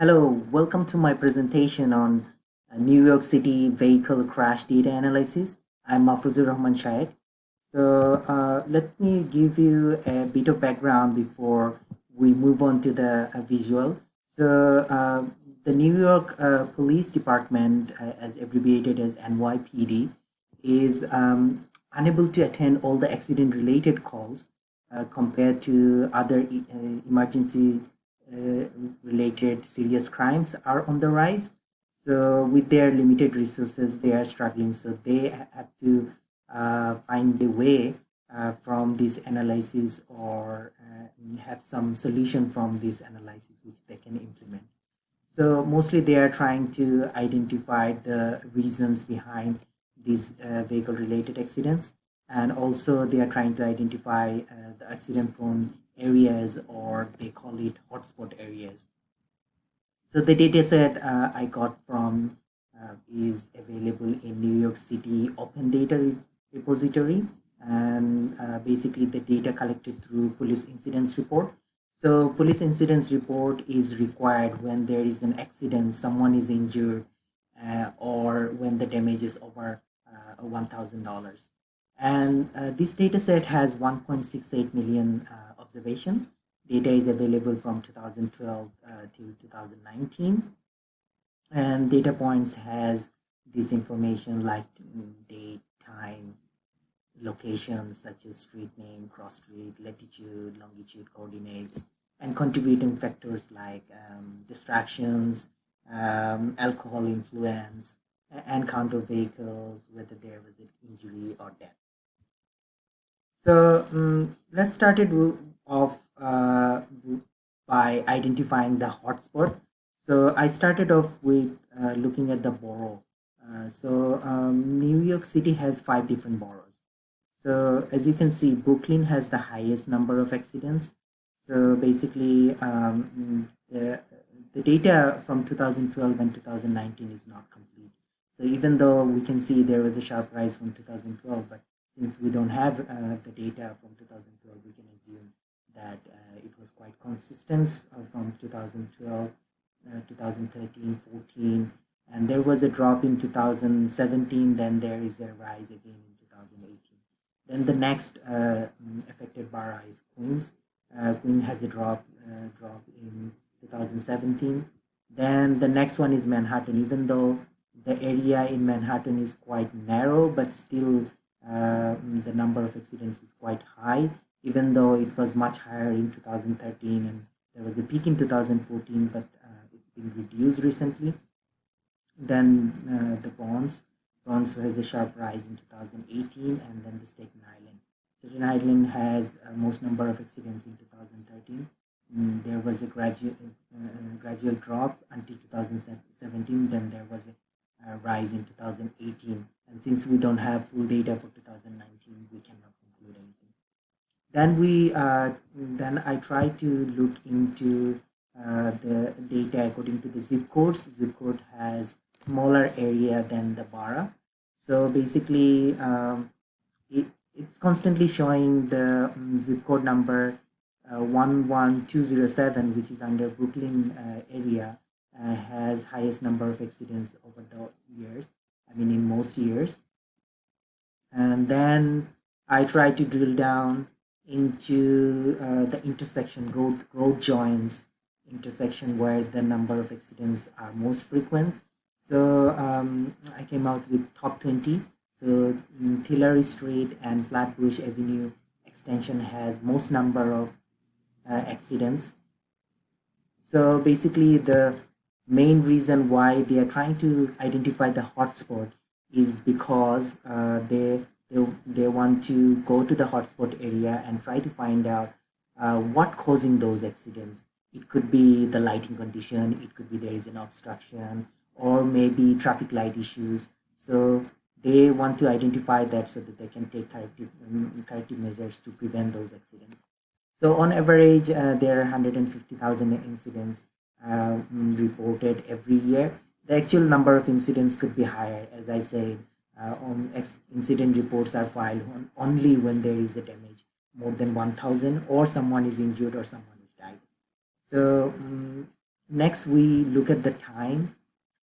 Hello, welcome to my presentation on New York City vehicle crash data analysis. I'm Mahfuzur Rahman Shaikh. Let me give you a bit of background before we move on to the visual. The New York Police Department, as abbreviated as NYPD, is unable to attend all the accident-related calls compared to other emergency uh, related serious crimes are on the rise. So with their limited resources, they are struggling. So they have to find a way from this analysis or have some solution from this analysis which they can implement. So mostly they are trying to identify the reasons behind these vehicle related accidents, and also they are trying to identify the accident prone areas, or they call it hotspot areas. So the data set I got from is available in New York City Open Data Repository, and basically the data collected through police incidents report. So police incidents report is required when there is an accident, someone is injured, or when the damage is over $1,000. And this data set has 1.68 million observation. Data is available from 2012 till 2019, and data points has this information like date, time, locations such as street name, cross street, latitude, longitude coordinates, and contributing factors like distractions, alcohol influence, and counter vehicles, whether there was an injury or death. Let's start it off by identifying the hotspot. So I started off with looking at the borough. New York City has five different boroughs. So as you can see, Brooklyn has the highest number of accidents. So basically, the data from 2012 and 2019 is not complete. So even though we can see there was a sharp rise from 2012, but since we don't have the data from 2012, we can assume that it was quite consistent from 2012, 2013, 14, and there was a drop in 2017. Then there is a rise again in 2018. Then the next affected borough is Queens. Queen has a drop in 2017. Then the next one is Manhattan. Even though the area in Manhattan is quite narrow, but still the number of accidents is quite high. Even though it was much higher in 2013 and there was a peak in 2014, but it's been reduced recently. Then the Bronx. Bronx has a sharp rise in 2018, and then the Staten Island. Staten Island has most number of accidents in 2013. There was a gradual drop until 2017. Then there was a rise in 2018. And since we don't have full data for 2019, we cannot conclude anything. Then I try to look into the data according to the zip codes. Zip code has smaller area than the bara. So basically, it's constantly showing the zip code number 11207, which is under Brooklyn area, has highest number of accidents over the years. I mean, in most years. And then I try to drill down into the intersection road joins intersection where the number of accidents are most frequent. I came out with top 20. Hillary Street and Flatbush Avenue extension has most number of accidents. So basically, the main reason why they are trying to identify the hotspot is because they want to go to the hotspot area and try to find out what causing those accidents. It could be the lighting condition. It could be there is an obstruction, or maybe traffic light issues. So they want to identify that so that they can take corrective measures to prevent those accidents. So on average, there are 150,000 incidents reported every year. The actual number of incidents could be higher. As I say, incident reports are filed only when there is a damage more than 1,000, or someone is injured, or someone is died. So next we look at the time.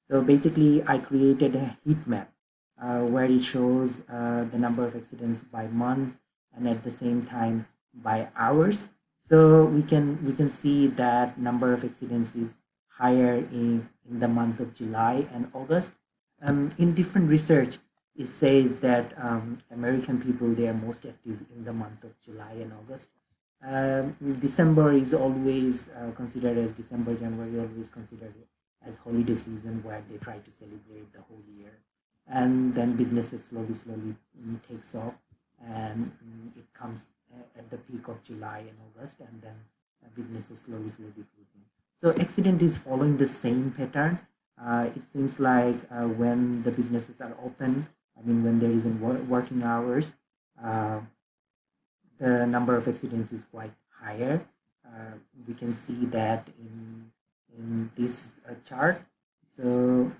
So basically, I created a heat map where it shows the number of accidents by month and at the same time by hours. So we can see that number of accidents is higher in the month of July and August. In different research, it says that American people they are most active in the month of July and August. December is always considered as December, January always considered as holiday season where they try to celebrate the whole year, and then businesses slowly takes off, and it comes at the peak of July and August, and then businesses slowly closing. So accident is following the same pattern. It seems like when the businesses are open, I mean when there isn't working hours, uh, the number of accidents is quite higher. We can see that in this chart. So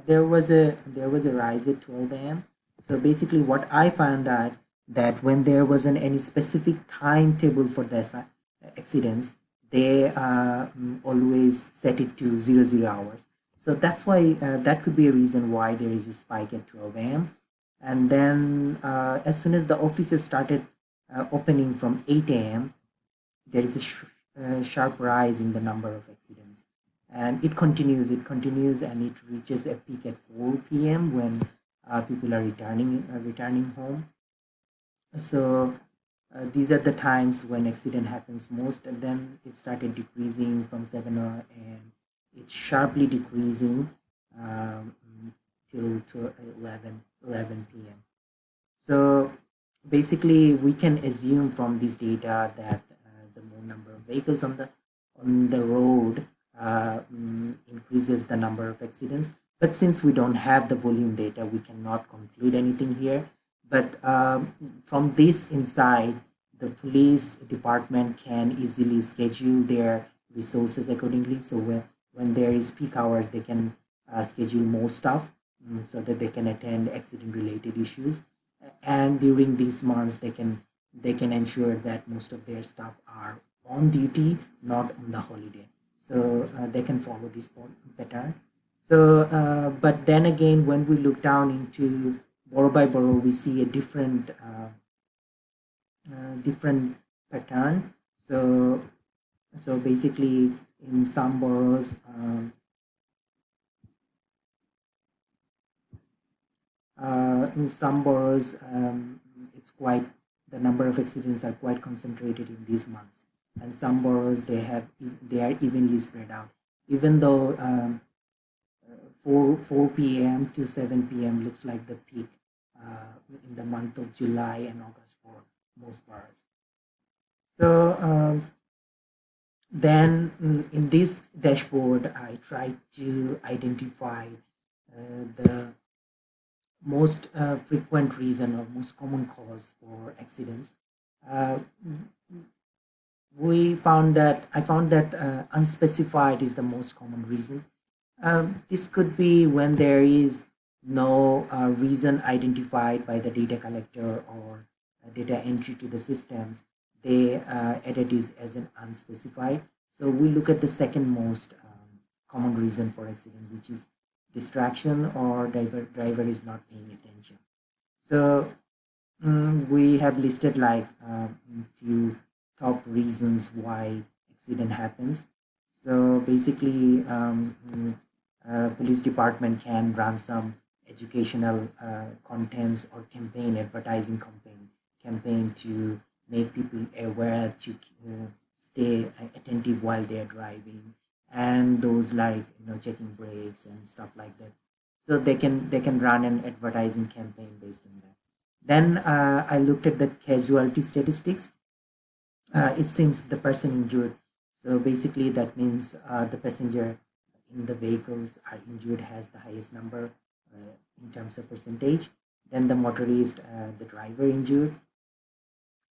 there was a rise at 12 a.m. So basically, what I found out that when there wasn't any specific timetable for the accidents, they always set it to 00 hours. So that's why that could be a reason why there is a spike at 12 a.m. And then as soon as the offices started opening from 8 a.m., there is a sharp rise in the number of accidents, and it continues and it reaches a peak at 4 p.m. when people are returning home. So these are the times when accident happens most, and then it started decreasing from 7 and it's sharply decreasing um, till to 11 p.m. So basically, we can assume from this data that the more number of vehicles on the road increases the number of accidents. But since we don't have the volume data, we cannot conclude anything here. But from this insight, the police department can easily schedule their resources accordingly. So when there is peak hours, they can schedule more stuff so that they can attend accident related issues, and during these months they can ensure that most of their staff are on duty, not on the holiday. So they can follow this pattern. So but then again, when we look down into borough by borough, we see a different pattern. So basically, in some boroughs, it's quite the number of accidents are quite concentrated in these months, and some boroughs they are evenly spread out. Even though 4 p.m. to 7 p.m. looks like the peak in the month of July and August for most boroughs. So then in this dashboard, I tried to identify the most frequent reason or most common cause for accidents. Uh, I found that unspecified is the most common reason. This could be when there is no reason identified by the data collector or data entry to the systems. They added it as an unspecified. So we look at the second most common reason for accident, which is distraction or driver is not paying attention. So we have listed like few top reasons why accident happens. So basically, police department can run some educational contents or campaign, advertising campaign to make people aware to stay attentive while they are driving, and those like checking brakes and stuff like that. So they can run an advertising campaign based on that. Then I looked at the casualty statistics. It seems the person injured. So basically, that means the passenger in the vehicles are injured has the highest number in terms of percentage. Then the motorist, the driver injured,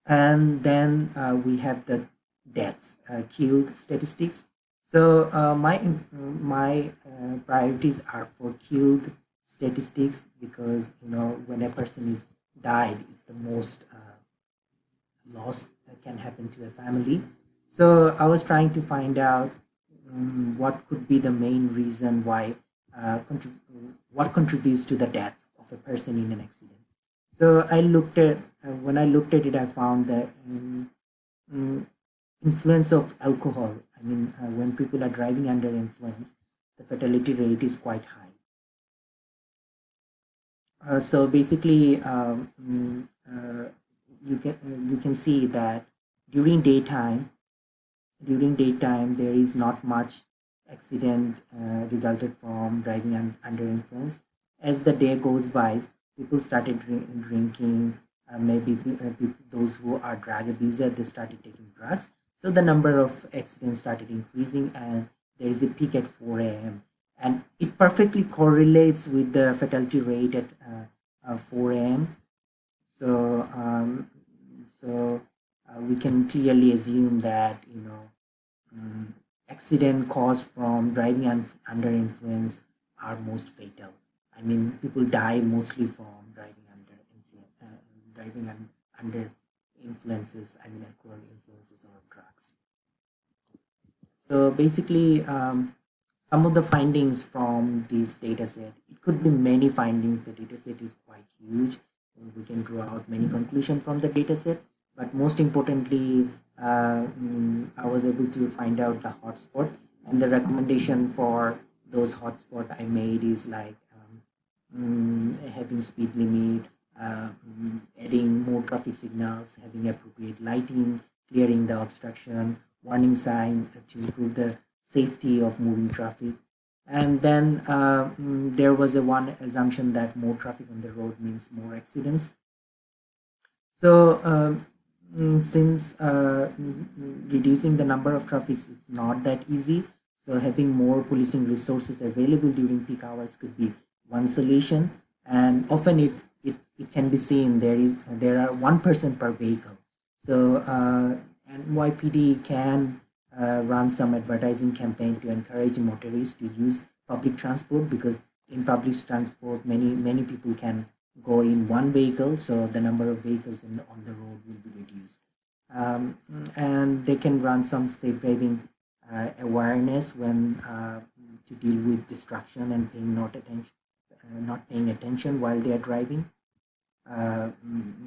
and then we have the deaths, killed statistics. So my priorities are for killed statistics because when a person is died, it's the most loss can happen to a family. So I was trying to find out what could be the main reason why what contributes to the death of a person in an accident. So I looked at when I looked at it, I found that mm, influence of alcohol. I mean, when people are driving under influence, the fatality rate is quite high. So basically, you can see that during daytime there is not much accident resulted from driving under influence. As the day goes by, people started drinking. Maybe those who are drug abusers, they started taking drugs. So the number of accidents started increasing, and there is a peak at 4 a.m. And it perfectly correlates with the fatality rate at 4 a.m. So we can clearly assume that accident caused from driving under influence are most fatal. I mean, people die mostly from driving under influences. I mean, alcohol influences or drugs. So basically, some of the findings from this data set, it could be many findings. The data set is quite huge. We can draw out many conclusions from the data set, but most importantly, I was able to find out the hotspot, and the recommendation for those hotspot I made is like having speed limit, adding more traffic signals, having appropriate lighting, clearing the obstruction, warning sign to improve the safety of moving traffic. And then there was a one assumption that more traffic on the road means more accidents. So since reducing the number of traffics is not that easy, so having more policing resources available during peak hours could be one solution. And often it can be seen there are one person per vehicle. So NYPD can run some advertising campaign to encourage motorists to use public transport, because in public transport many people can go in one vehicle, so the number of vehicles on the road will be reduced. And they can run some safe driving awareness when to deal with distraction and not paying attention while they are driving,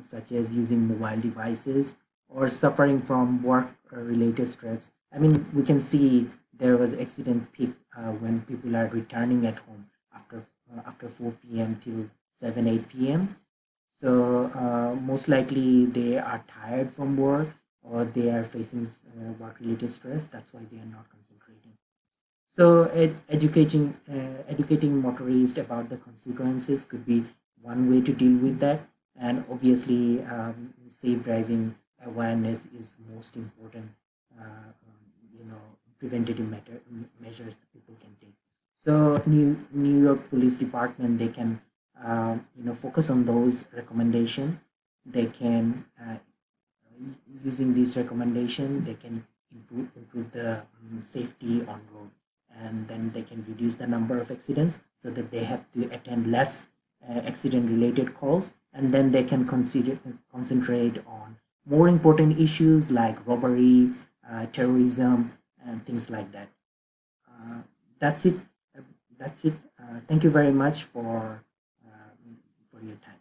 such as using mobile devices or suffering from work related stress. I mean, we can see there was accident peak when people are returning at home after 4 p.m. till 7 8 p.m. So most likely they are tired from work, or they are facing work related stress. That's why they are not concentrating. So educating motorists about the consequences could be one way to deal with that. And obviously, safe driving awareness is most important. Preventative measures that people can take. So New York Police Department, they can focus on those recommendation. They can using these recommendation, they can improve the safety on road, and then they can reduce the number of accidents so that they have to attend less accident related calls, and then they can concentrate on more important issues like robbery, terrorism, and things like that. uh, that's it. Thank you very much for your time.